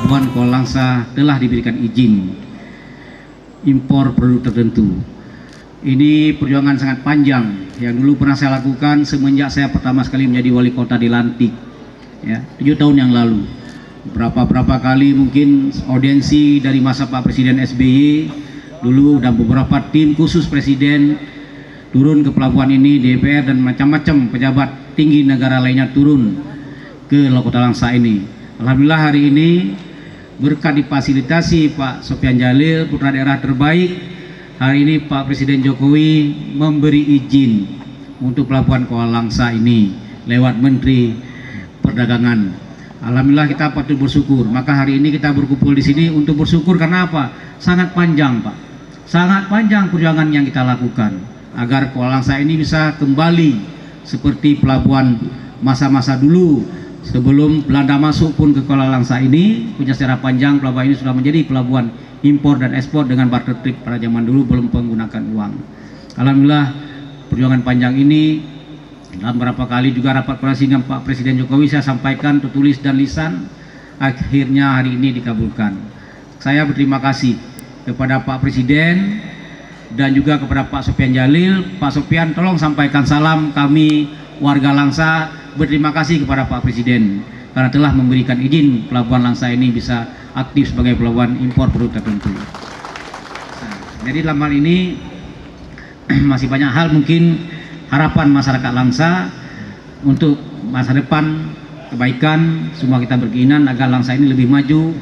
Pelabuhan Kuala Langsa telah diberikan izin impor produk tertentu. Ini perjuangan sangat panjang yang dulu pernah saya lakukan semenjak saya pertama sekali menjadi wali kota dilantik, ya, 7 tahun yang lalu. Berapa kali mungkin audiensi dari masa Pak Presiden SBY dulu dan beberapa tim khusus Presiden turun ke pelabuhan ini, DPR dan macam-macam pejabat tinggi negara lainnya turun ke Kota Langsa ini. Alhamdulillah hari ini berkat difasilitasi Pak Sopyan Jalil, putra daerah terbaik, hari ini Pak Presiden Jokowi memberi izin untuk pelabuhan Kuala Langsa ini lewat Menteri Perdagangan. Alhamdulillah kita patut bersyukur. Maka hari ini kita berkumpul di sini untuk bersyukur karena apa? Sangat panjang, Pak. Sangat panjang perjuangan yang kita lakukan agar Kuala Langsa ini bisa kembali seperti pelabuhan masa-masa dulu. Sebelum Belanda masuk pun ke Kuala Langsa ini punya sejarah panjang. Pelabuhan ini sudah menjadi pelabuhan impor dan ekspor dengan barter trade pada zaman dulu belum menggunakan uang. Alhamdulillah perjuangan panjang ini dalam beberapa kali juga rapat koordinasi dengan Pak Presiden Jokowi saya sampaikan tertulis dan lisan, akhirnya hari ini dikabulkan. Saya berterima kasih kepada Pak Presiden dan juga kepada Pak Sopyan Jalil. Pak Sopyan tolong sampaikan salam kami warga Langsa, berterima kasih kepada Pak Presiden karena telah memberikan izin pelabuhan Langsa ini bisa aktif sebagai pelabuhan impor produk tertentu. Jadi dalam hal ini masih banyak hal mungkin harapan masyarakat Langsa untuk masa depan kebaikan. Semua kita berkeinginan agar Langsa ini lebih maju,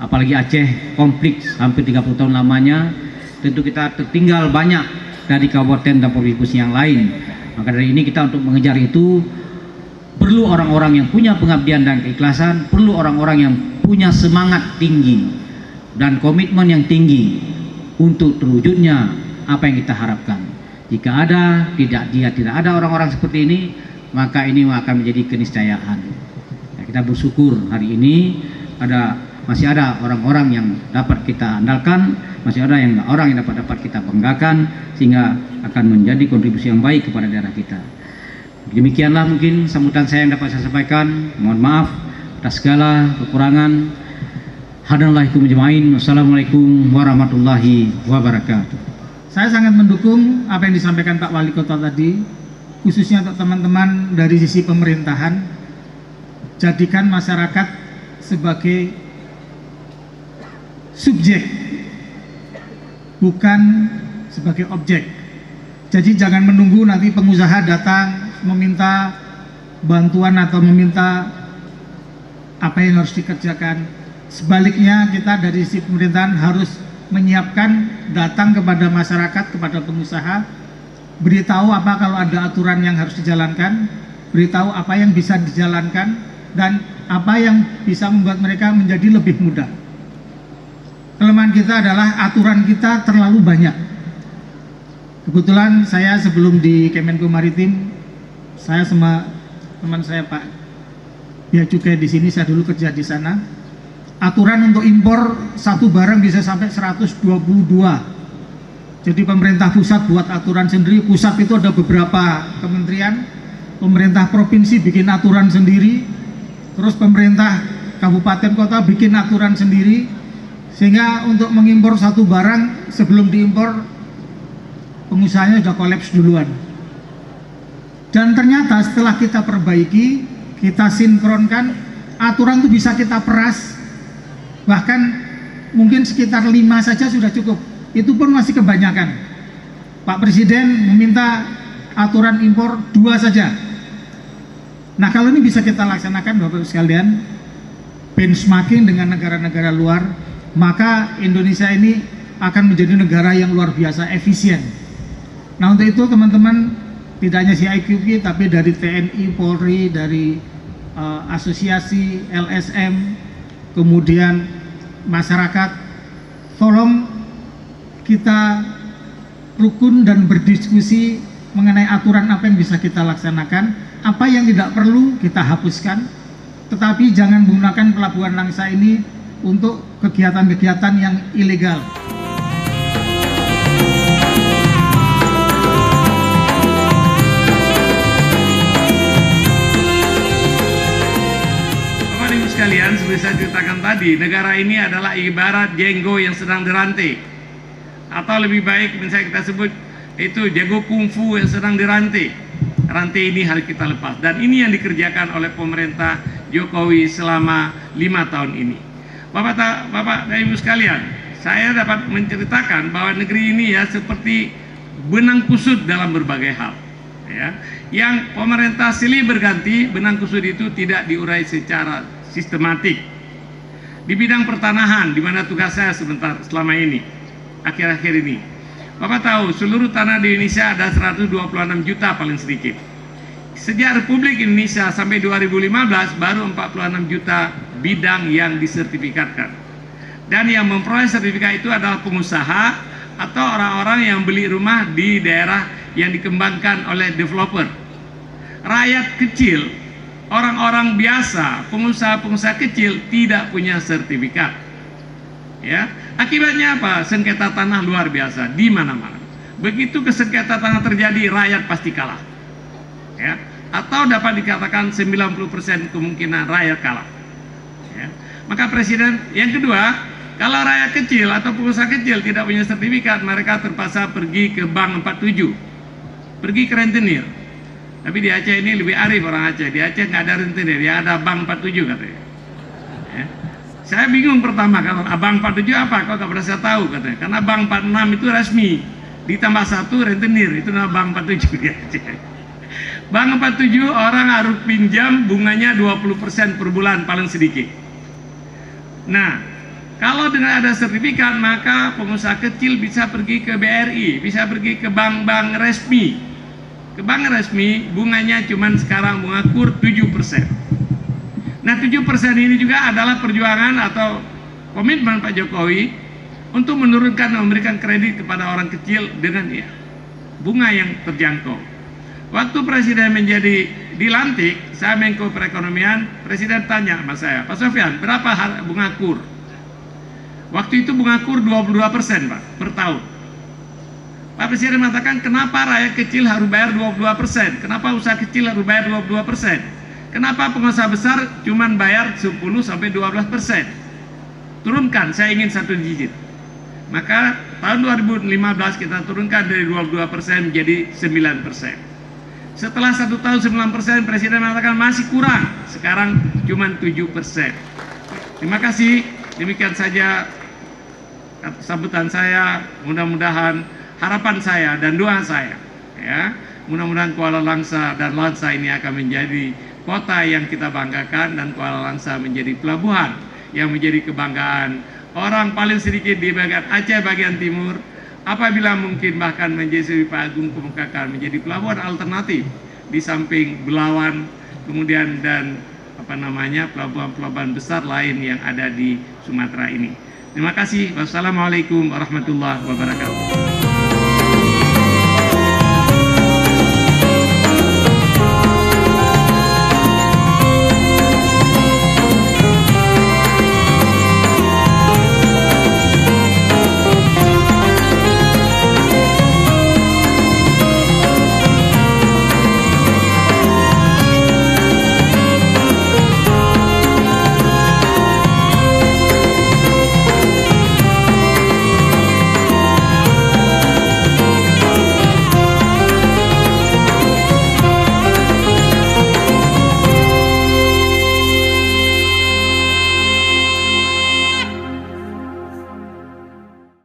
apalagi Aceh konflik hampir 30 tahun lamanya, tentu kita tertinggal banyak dari kabupaten dan provinsi yang lain. Maka dari ini kita untuk mengejar itu perlu orang-orang yang punya pengabdian dan keikhlasan, perlu orang-orang yang punya semangat tinggi dan komitmen yang tinggi untuk terwujudnya apa yang kita harapkan. Jika tidak ada orang-orang seperti ini, maka ini akan menjadi keniscayaan. Ya, kita bersyukur hari ini masih ada orang-orang yang dapat kita andalkan, masih ada orang yang dapat kita banggakan, sehingga akan menjadi kontribusi yang baik kepada daerah kita. Demikianlah mungkin sambutan saya yang dapat saya sampaikan. Mohon maaf atas segala kekurangan. Wassalamualaikum warahmatullahi wabarakatuh. Saya sangat mendukung apa yang disampaikan Pak Wali Kota tadi, khususnya untuk teman-teman dari sisi pemerintahan. Jadikan masyarakat sebagai subjek, bukan sebagai objek. Jadi jangan menunggu nanti pengusaha datang meminta bantuan atau meminta apa yang harus dikerjakan. Sebaliknya kita dari sisi pemerintahan harus menyiapkan, datang kepada masyarakat, kepada pengusaha, beritahu apa kalau ada aturan yang harus dijalankan, beritahu apa yang bisa dijalankan, dan apa yang bisa membuat mereka menjadi lebih mudah. Kelemahan kita adalah aturan kita terlalu banyak. Kebetulan saya sebelum di Kemenko Maritim, saya sama teman saya Pak Bia Cukai di sini, saya dulu kerja di sana. Aturan untuk impor satu barang bisa sampai 122. Jadi pemerintah pusat buat aturan sendiri. Pusat itu ada beberapa kementerian, pemerintah provinsi bikin aturan sendiri, terus pemerintah kabupaten kota bikin aturan sendiri, sehingga untuk mengimpor satu barang sebelum diimpor pengusahanya sudah kolaps duluan. Dan ternyata setelah kita perbaiki, kita sinkronkan, aturan itu bisa kita peras, bahkan mungkin sekitar 5 saja sudah cukup. Itu pun masih kebanyakan. Pak Presiden meminta aturan impor 2 saja. Nah, kalau ini bisa kita laksanakan Bapak-Ibu sekalian, benchmarking dengan negara-negara luar, maka Indonesia ini akan menjadi negara yang luar biasa efisien. Nah, untuk itu teman-teman, tidak hanya CIQP tapi dari TNI, Polri, dari asosiasi LSM, kemudian masyarakat, tolong kita rukun dan berdiskusi mengenai aturan apa yang bisa kita laksanakan, apa yang tidak perlu kita hapuskan, tetapi jangan menggunakan pelabuhan Langsa ini untuk kegiatan-kegiatan yang ilegal. Sekalian, seperti saya ceritakan tadi, negara ini adalah ibarat jenggo yang sedang dirantai, atau lebih baik misalnya kita sebut itu jenggo kungfu yang sedang dirantai. Rantai ini harus kita lepas, dan ini yang dikerjakan oleh pemerintah Jokowi selama 5 tahun ini. Bapak dan Ibu sekalian, saya dapat menceritakan bahwa negeri ini ya seperti benang kusut dalam berbagai hal. Ya, yang pemerintah silih berganti, benang kusut itu tidak diurai secara sistematik. Di bidang pertanahan, di mana tugas saya selama ini, akhir-akhir ini, Bapak tahu seluruh tanah di Indonesia ada 126 juta paling sedikit. Sejak Republik Indonesia sampai 2015 baru 46 juta bidang yang disertifikatkan. Dan yang memperoleh sertifikat itu adalah pengusaha atau orang-orang yang beli rumah di daerah yang dikembangkan oleh developer. Rakyat kecil, orang-orang biasa, pengusaha-pengusaha kecil tidak punya sertifikat. Ya, akibatnya apa? Sengketa tanah luar biasa di mana-mana. Begitu sengketa tanah terjadi, rakyat pasti kalah. Ya, atau dapat dikatakan 90% kemungkinan rakyat kalah. Ya. Maka presiden yang kedua, kalau rakyat kecil atau pengusaha kecil tidak punya sertifikat, mereka terpaksa pergi ke Bank 47, pergi ke rentenir. Tapi di Aceh ini lebih arif orang Aceh. Di Aceh nggak ada rentenir, ya ada Bank 47 katanya. Ya. Saya bingung pertama, kalau Bank 47 apa? Kok nggak pernah saya tahu katanya. Karena Bank 46 itu resmi, ditambah 1 rentenir, itu nama Bank 47 di Aceh. Bank 47 orang harus pinjam bunganya 20% per bulan paling sedikit. Nah, kalau dengan ada sertifikat, maka pengusaha kecil bisa pergi ke BRI, bisa pergi ke bank-bank resmi. Ke bank resmi, bunganya cuman sekarang bunga kur 7%. Nah, 7% ini juga adalah perjuangan atau komitmen Pak Jokowi untuk menurunkan dan memberikan kredit kepada orang kecil dengan bunga yang terjangkau. Waktu Presiden dilantik, saya Menko Perekonomian, Presiden tanya sama saya, Pak Sofyan, berapa bunga kur? Waktu itu bunga kur 22% Pak, per tahun. Pak Presiden mengatakan, kenapa rakyat kecil harus bayar 22%? Kenapa usaha kecil harus bayar 22%? Kenapa pengusaha besar cuma bayar 10-12%? Turunkan, saya ingin 1 digit. Maka tahun 2015 kita turunkan dari 22% menjadi 9%. Setelah 1 tahun 9%, Presiden mengatakan masih kurang. Sekarang cuma 7%. Terima kasih. Demikian saja sambutan saya. Mudah-mudahan harapan saya dan doa saya, ya, mudah-mudahan Kuala Langsa dan Lansa ini akan menjadi kota yang kita banggakan, dan Kuala Langsa menjadi pelabuhan yang menjadi kebanggaan orang paling sedikit di bagian Aceh bagian timur. Apabila mungkin bahkan menjadi Pak Agung kemukakan menjadi pelabuhan alternatif di samping Belawan, kemudian dan pelabuhan-pelabuhan besar lain yang ada di Sumatera ini. Terima kasih. Wassalamualaikum warahmatullahi wabarakatuh.